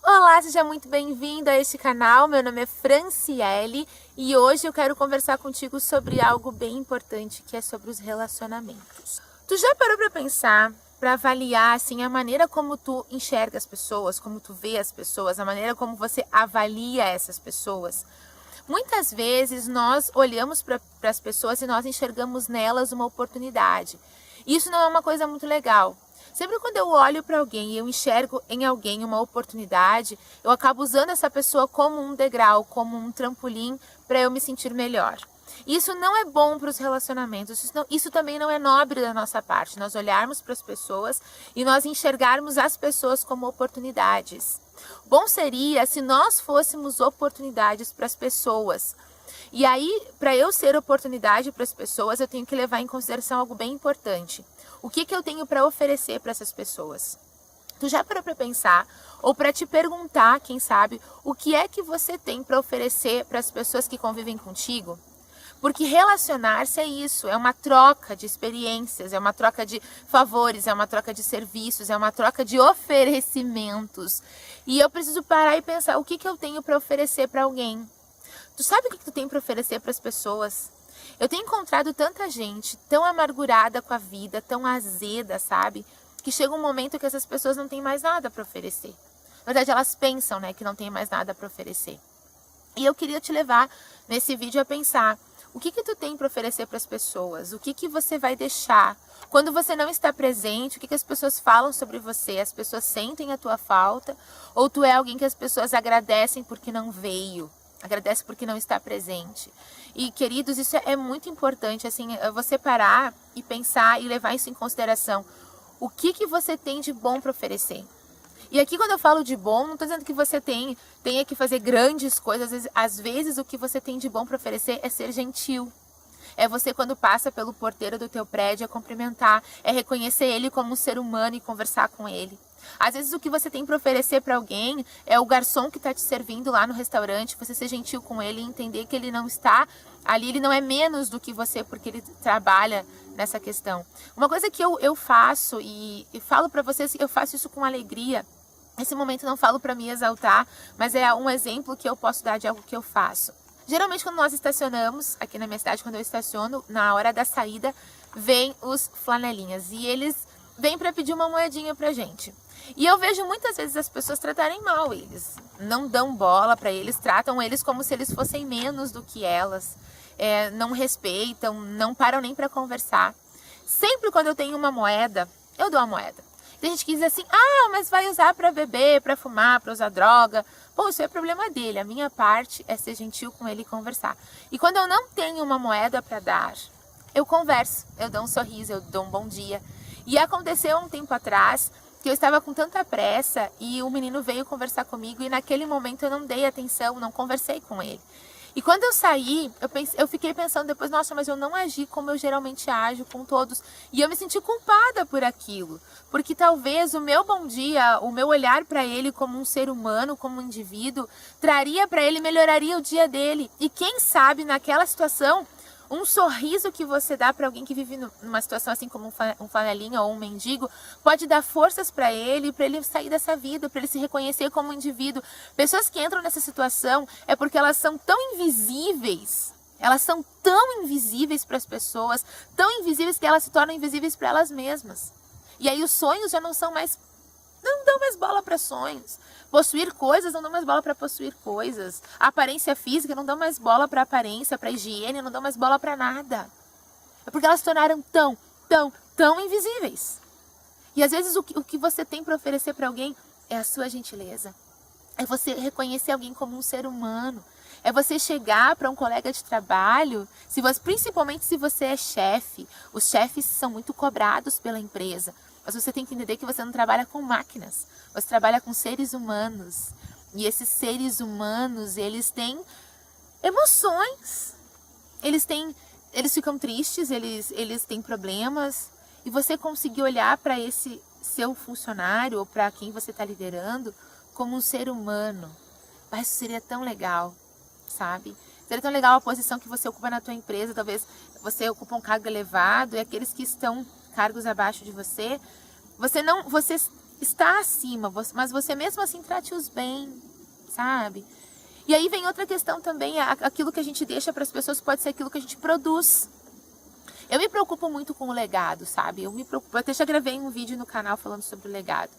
Olá, seja muito bem-vindo a este canal. Meu nome é Franciele e hoje eu quero conversar contigo sobre algo bem importante, que é sobre os relacionamentos. Tu já parou para pensar, para avaliar assim a maneira como tu enxerga as pessoas, como tu vê as pessoas, a maneira como você avalia essas pessoas? Muitas vezes nós olhamos para as pessoas e nós enxergamos nelas uma oportunidade. Isso não é uma coisa muito legal. Sempre quando eu olho para alguém e eu enxergo em alguém uma oportunidade, eu acabo usando essa pessoa como um degrau, como um trampolim para eu me sentir melhor. Isso não é bom para os relacionamentos, isso também não é nobre da nossa parte, nós olharmos para as pessoas e nós enxergarmos as pessoas como oportunidades. Bom seria se nós fôssemos oportunidades para as pessoas. E aí, para eu ser oportunidade para as pessoas, eu tenho que levar em consideração algo bem importante. O que eu tenho para oferecer para essas pessoas? Tu já parou para pensar, ou para te perguntar, quem sabe, o que é que você tem para oferecer para as pessoas que convivem contigo? Porque relacionar-se é isso, é uma troca de experiências, é uma troca de favores, é uma troca de serviços, é uma troca de oferecimentos. E eu preciso parar e pensar, o que eu tenho para oferecer para alguém? Tu sabe o que tu tem para oferecer para as pessoas? Eu tenho encontrado tanta gente tão amargurada com a vida, tão azeda, sabe? Que chega um momento que essas pessoas não têm mais nada para oferecer. Na verdade, elas pensam, né, que não tem mais nada para oferecer. E eu queria te levar nesse vídeo a pensar, o que tu tem para oferecer para as pessoas? O que você vai deixar? Quando você não está presente, o que as pessoas falam sobre você? As pessoas sentem a tua falta? Ou tu é alguém que as pessoas agradecem porque não veio? Agradece porque não está presente. E, queridos, isso é muito importante, assim, você parar e pensar e levar isso em consideração. O que você tem de bom para oferecer? E aqui, quando eu falo de bom, não estou dizendo que você tenha que fazer grandes coisas. Às vezes, o que você tem de bom para oferecer é ser gentil. É você, quando passa pelo porteiro do teu prédio, é cumprimentar, é reconhecer ele como um ser humano e conversar com ele. Às vezes o que você tem para oferecer para alguém é o garçom que está te servindo lá no restaurante, você ser gentil com ele e entender que ele não está ali, ele não é menos do que você porque ele trabalha nessa questão. Uma coisa que eu faço e falo para vocês, eu faço isso com alegria. Nesse momento não falo para me exaltar, mas é um exemplo que eu posso dar de algo que eu faço. Geralmente quando nós estacionamos, aqui na minha cidade, quando eu estaciono, na hora da saída, vem os flanelinhas e eles vêm para pedir uma moedinha pra gente. E eu vejo muitas vezes as pessoas tratarem mal eles, não dão bola para eles, tratam eles como se eles fossem menos do que elas, não respeitam, não param nem para conversar. Sempre quando eu tenho uma moeda, eu dou a moeda. Tem gente que diz assim, mas vai usar para beber, para fumar, para usar droga. Bom, isso é problema dele, a minha parte é ser gentil com ele e conversar. E quando eu não tenho uma moeda para dar, eu converso, eu dou um sorriso, eu dou um bom dia. E aconteceu um tempo atrás que eu estava com tanta pressa e o menino veio conversar comigo e naquele momento eu não dei atenção, não conversei com ele. E quando eu saí, eu fiquei pensando depois, nossa, mas eu não agi como eu geralmente ajo com todos. E eu me senti culpada por aquilo. Porque talvez o meu bom dia, o meu olhar para ele como um ser humano, como um indivíduo, traria para ele, melhoraria o dia dele. E quem sabe naquela situação, um sorriso que você dá para alguém que vive numa situação assim como um flanelinha ou um mendigo, pode dar forças para ele sair dessa vida, para ele se reconhecer como um indivíduo. Pessoas que entram nessa situação é porque elas são tão invisíveis, para as pessoas, tão invisíveis que elas se tornam invisíveis para elas mesmas. E aí os sonhos já não dão mais bola para sonhos. Possuir coisas não dão mais bola para possuir coisas. A aparência física não dão mais bola para aparência, para higiene, não dão mais bola para nada. É porque elas se tornaram tão invisíveis. E às vezes o que você tem para oferecer para alguém é a sua gentileza. É você reconhecer alguém como um ser humano. É você chegar para um colega de trabalho, principalmente se você é chefe. Os chefes são muito cobrados pela empresa. Mas você tem que entender que você não trabalha com máquinas. Você trabalha com seres humanos. E esses seres humanos, eles têm emoções. Eles ficam tristes, eles têm problemas. E você conseguir olhar para esse seu funcionário ou para quem você está liderando como um ser humano. Mas isso seria tão legal, sabe? Seria tão legal a posição que você ocupa na tua empresa. Talvez você ocupa um cargo elevado e aqueles que estão cargos abaixo de você, você está acima, mas você mesmo assim trate-os bem, sabe? E aí vem outra questão também, aquilo que a gente deixa para as pessoas pode ser aquilo que a gente produz. Eu me preocupo muito com o legado, sabe? Eu até já gravei um vídeo no canal falando sobre o legado.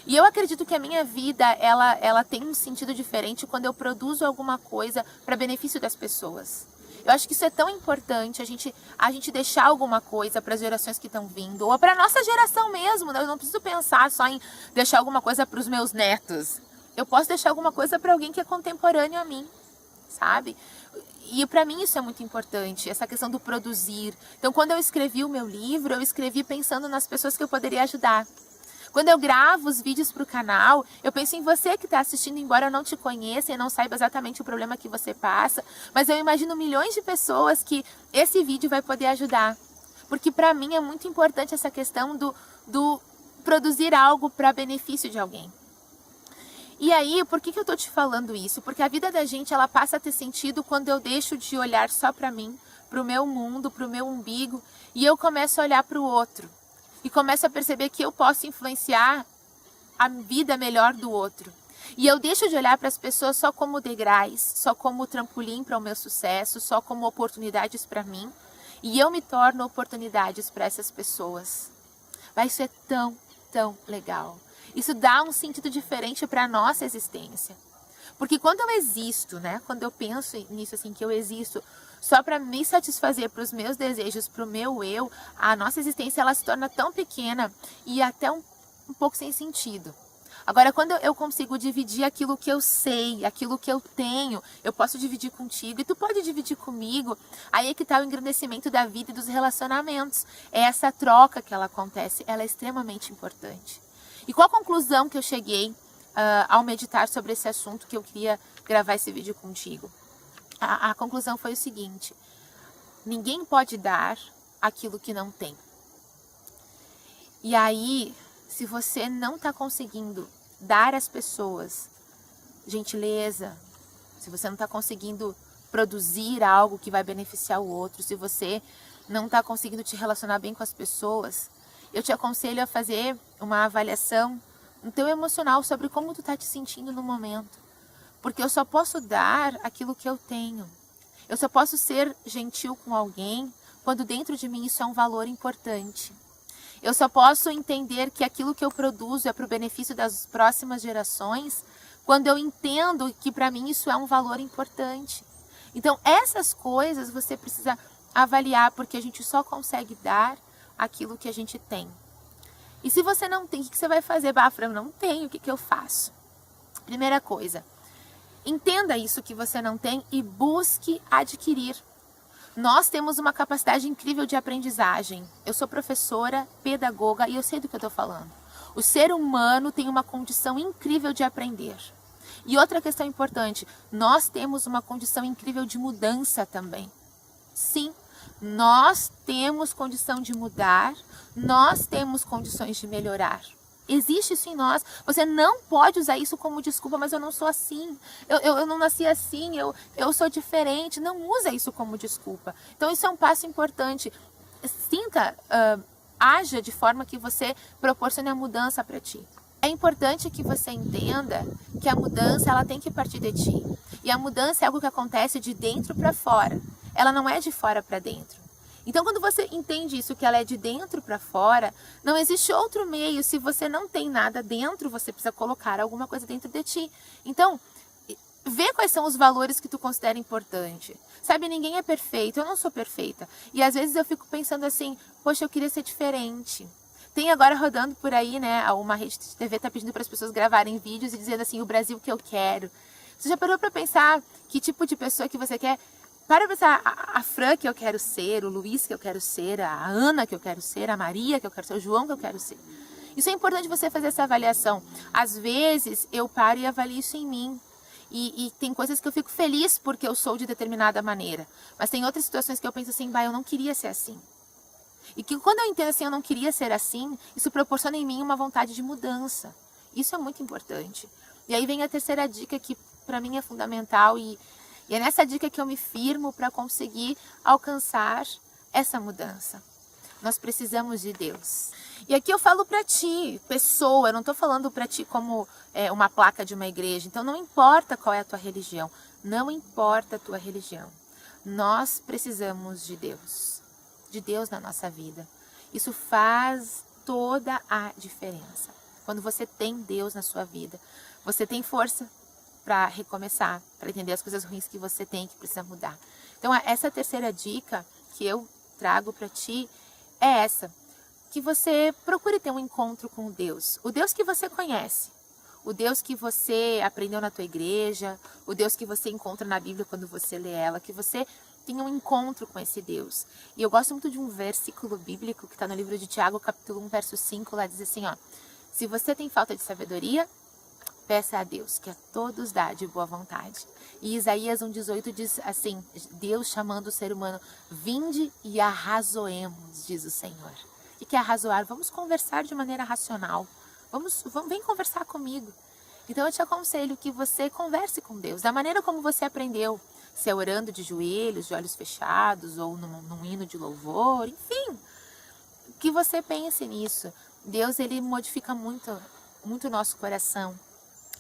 E eu acredito que a minha vida, ela tem um sentido diferente quando eu produzo alguma coisa para benefício das pessoas. Eu acho que isso é tão importante, a gente deixar alguma coisa para as gerações que estão vindo, ou para a nossa geração mesmo, né? Eu não preciso pensar só em deixar alguma coisa para os meus netos. Eu posso deixar alguma coisa para alguém que é contemporâneo a mim, sabe? E para mim isso é muito importante, essa questão do produzir. Então, quando eu escrevi o meu livro, eu escrevi pensando nas pessoas que eu poderia ajudar. Quando eu gravo os vídeos para o canal, eu penso em você que está assistindo, embora eu não te conheça e não saiba exatamente o problema que você passa, mas eu imagino milhões de pessoas que esse vídeo vai poder ajudar. Porque para mim é muito importante essa questão do produzir algo para benefício de alguém. E aí, por que eu tô te falando isso? Porque a vida da gente, ela passa a ter sentido quando eu deixo de olhar só para mim, para o meu mundo, para o meu umbigo, e eu começo a olhar para o outro. E começo a perceber que eu posso influenciar a vida melhor do outro. E eu deixo de olhar para as pessoas só como degraus, só como trampolim para o meu sucesso, só como oportunidades para mim. E eu me torno oportunidades para essas pessoas. Mas isso é tão, tão legal. Isso dá um sentido diferente para a nossa existência. Porque quando eu existo, né? Quando eu penso nisso assim, que eu existo só para me satisfazer, para os meus desejos, para o meu eu, a nossa existência ela se torna tão pequena e até um pouco sem sentido. Agora, quando eu consigo dividir aquilo que eu sei, aquilo que eu tenho, eu posso dividir contigo e tu pode dividir comigo, aí é que está o engrandecimento da vida e dos relacionamentos. É essa troca que ela acontece, ela é extremamente importante. E qual a conclusão que eu cheguei ao meditar sobre esse assunto que eu queria gravar esse vídeo contigo? A conclusão foi o seguinte: ninguém pode dar aquilo que não tem. E aí, se você não está conseguindo dar às pessoas gentileza, se você não está conseguindo produzir algo que vai beneficiar o outro, se você não está conseguindo te relacionar bem com as pessoas, eu te aconselho a fazer uma avaliação no teu emocional sobre como tu tá te sentindo no momento. Porque eu só posso dar aquilo que eu tenho. Eu só posso ser gentil com alguém quando dentro de mim isso é um valor importante. Eu só posso entender que aquilo que eu produzo é para o benefício das próximas gerações quando eu entendo que para mim isso é um valor importante. Então essas coisas você precisa avaliar, porque a gente só consegue dar aquilo que a gente tem. E se você não tem, o que você vai fazer? Fran, eu não tenho, o que eu faço? Primeira coisa, entenda isso que você não tem e busque adquirir. Nós temos uma capacidade incrível de aprendizagem. Eu sou professora, pedagoga e eu sei do que eu estou falando. O ser humano tem uma condição incrível de aprender. E outra questão importante, nós temos uma condição incrível de mudança também. Sim, nós temos condição de mudar, nós temos condições de melhorar. Existe isso em nós. Você não pode usar isso como desculpa, mas eu não sou assim. Eu não nasci assim, eu sou diferente. Não usa isso como desculpa. Então isso é um passo importante. Sinta, haja de forma que você proporcione a mudança para ti. É importante que você entenda que a mudança ela tem que partir de ti. E a mudança é algo que acontece de dentro para fora. Ela não é de fora para dentro. Então, quando você entende isso, que ela é de dentro para fora, não existe outro meio. Se você não tem nada dentro, você precisa colocar alguma coisa dentro de ti. Então, vê quais são os valores que tu considera importante. Sabe, ninguém é perfeito, eu não sou perfeita. E às vezes eu fico pensando assim, poxa, eu queria ser diferente. Tem agora rodando por aí, né, uma rede de TV está pedindo para as pessoas gravarem vídeos e dizendo assim, o Brasil que eu quero. Você já parou para pensar que tipo de pessoa que você quer? Para pensar, a Fran que eu quero ser, o Luiz que eu quero ser, a Ana que eu quero ser, a Maria que eu quero ser, o João que eu quero ser. Isso é importante você fazer essa avaliação. Às vezes eu paro e avalio isso em mim. E tem coisas que eu fico feliz porque eu sou de determinada maneira. Mas tem outras situações que eu penso assim, eu não queria ser assim. E que quando eu entendo assim, eu não queria ser assim, isso proporciona em mim uma vontade de mudança. Isso é muito importante. E aí vem a terceira dica que para mim é fundamental e é nessa dica que eu me firmo para conseguir alcançar essa mudança. Nós precisamos de Deus. E aqui eu falo pra ti, pessoa, eu não tô falando pra ti como uma placa de uma igreja. Então não importa qual é a tua religião, não importa a tua religião. Nós precisamos de Deus na nossa vida. Isso faz toda a diferença. Quando você tem Deus na sua vida, você tem força para recomeçar, para entender as coisas ruins que você tem, que precisa mudar. Então essa terceira dica que eu trago para ti é essa, que você procure ter um encontro com Deus, o Deus que você conhece, o Deus que você aprendeu na tua igreja, o Deus que você encontra na Bíblia quando você lê ela, que você tenha um encontro com esse Deus. E eu gosto muito de um versículo bíblico que está no livro de Tiago, capítulo 1, verso 5, lá diz assim, ó: se você tem falta de sabedoria, peça a Deus, que a todos dá de boa vontade. E Isaías 1,18 diz assim, Deus chamando o ser humano, vinde e arrazoemos, diz o Senhor. O que é arrazoar? Vamos conversar de maneira racional. Vem conversar comigo. Então eu te aconselho que você converse com Deus, da maneira como você aprendeu, se é orando de joelhos, de olhos fechados, ou num hino de louvor, enfim. Que você pense nisso. Deus, ele modifica muito o nosso coração.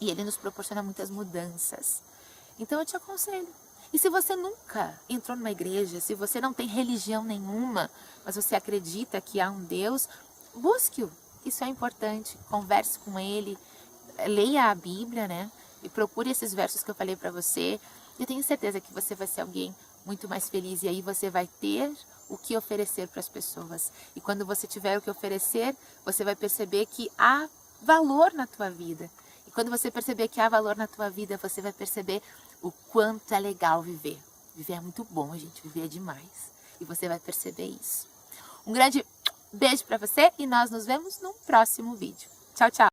E ele nos proporciona muitas mudanças. Então eu te aconselho. E se você nunca entrou numa igreja, se você não tem religião nenhuma, mas você acredita que há um Deus, busque-o. Isso é importante. Converse com ele, leia a Bíblia, né? E procure esses versos que eu falei para você. Eu tenho certeza que você vai ser alguém muito mais feliz. E aí você vai ter o que oferecer para as pessoas. E quando você tiver o que oferecer, você vai perceber que há valor na tua vida. E quando você perceber que há valor na tua vida, você vai perceber o quanto é legal viver. Viver é muito bom, gente. Viver é demais. E você vai perceber isso. Um grande beijo para você e nós nos vemos num próximo vídeo. Tchau, tchau.